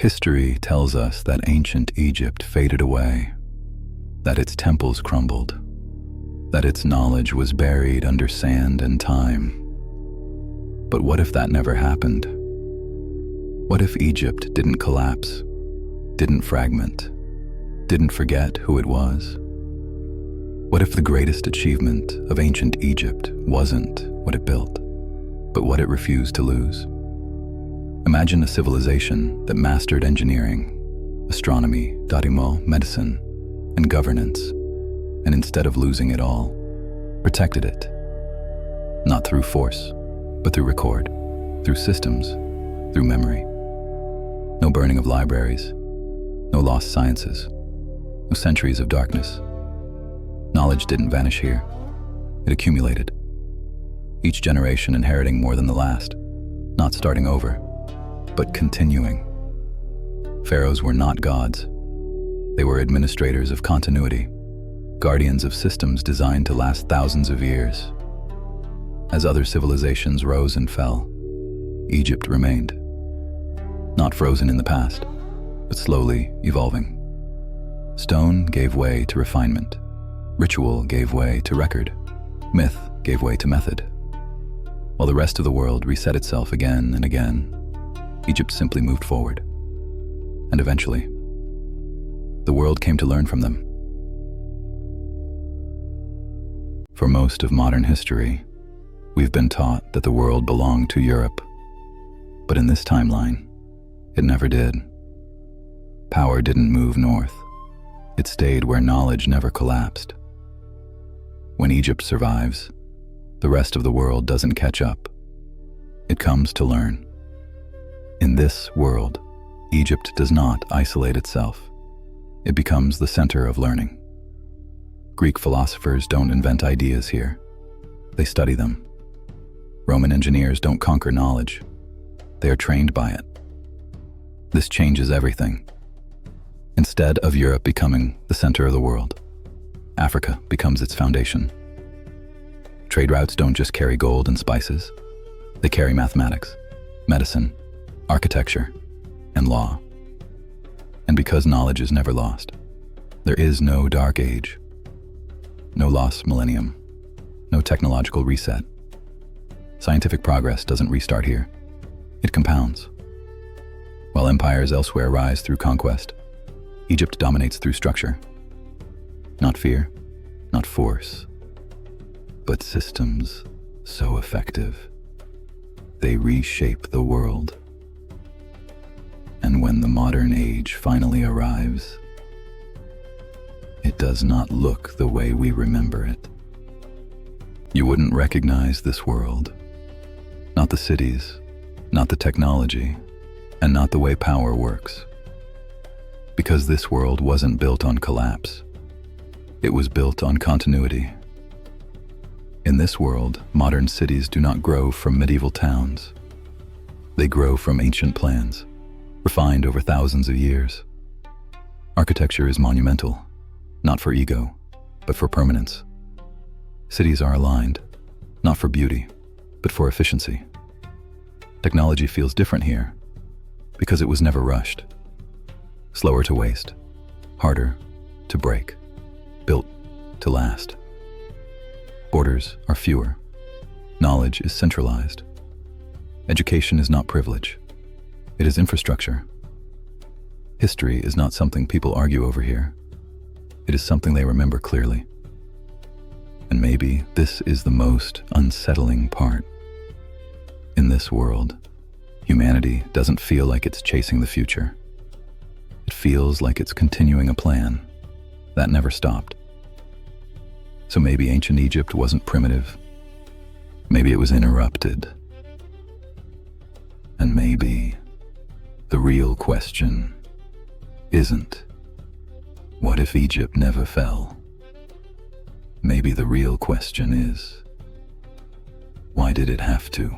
History tells us that ancient Egypt faded away, that its temples crumbled, that its knowledge was buried under sand and time. But what if that never happened? What if Egypt didn't collapse, didn't fragment, didn't forget who it was? What if the greatest achievement of ancient Egypt wasn't what it built, but what it refused to lose? Imagine a civilization that mastered engineering, astronomy, medicine, and governance, and instead of losing it all, protected it. Not through force, but through record, through systems, through memory. No burning of libraries, no lost sciences, no centuries of darkness. Knowledge didn't vanish here. It accumulated. Each generation inheriting more than the last, not starting over, but continuing. Pharaohs were not gods. They were administrators of continuity, guardians of systems designed to last thousands of years. As other civilizations rose and fell, Egypt remained. Not frozen in the past, but slowly evolving. Stone gave way to refinement. Ritual gave way to record. Myth gave way to method. While the rest of the world reset itself again and again, Egypt simply moved forward. And eventually, the world came to learn from them. For most of modern history, we've been taught that the world belonged to Europe. But in this timeline, it never did. Power didn't move north. It stayed where knowledge never collapsed. When Egypt survives, the rest of the world doesn't catch up. It comes to learn. In this world, Egypt does not isolate itself. It becomes the center of learning. Greek philosophers don't invent ideas here. They study them. Roman engineers don't conquer knowledge. They are trained by it. This changes everything. Instead of Europe becoming the center of the world, Africa becomes its foundation. Trade routes don't just carry gold and spices. They carry mathematics, medicine, architecture, and law. And because knowledge is never lost, there is no dark age, no lost millennium, no technological reset. Scientific progress doesn't restart here. It compounds. While empires elsewhere rise through conquest, Egypt dominates through structure. Not fear, not force, but systems so effective, they reshape the world. And when the modern age finally arrives, it does not look the way we remember it. You wouldn't recognize this world. Not the cities, not the technology, and not the way power works. Because this world wasn't built on collapse. It was built on continuity. In this world, modern cities do not grow from medieval towns. They grow from ancient plans, refined over thousands of years. Architecture is monumental, not for ego, but for permanence. Cities are aligned, not for beauty, but for efficiency. Technology feels different here, because it was never rushed. Slower to waste, harder to break, built to last. Borders are fewer. Knowledge is centralized. Education is not privilege. It is infrastructure. History is not something people argue over here. It is something they remember clearly. And maybe this is the most unsettling part. In this world, humanity doesn't feel like it's chasing the future. It feels like it's continuing a plan that never stopped. So maybe ancient Egypt wasn't primitive. Maybe it was interrupted. And maybe the real question isn't, what if Egypt never fell? Maybe the real question is, why did it have to?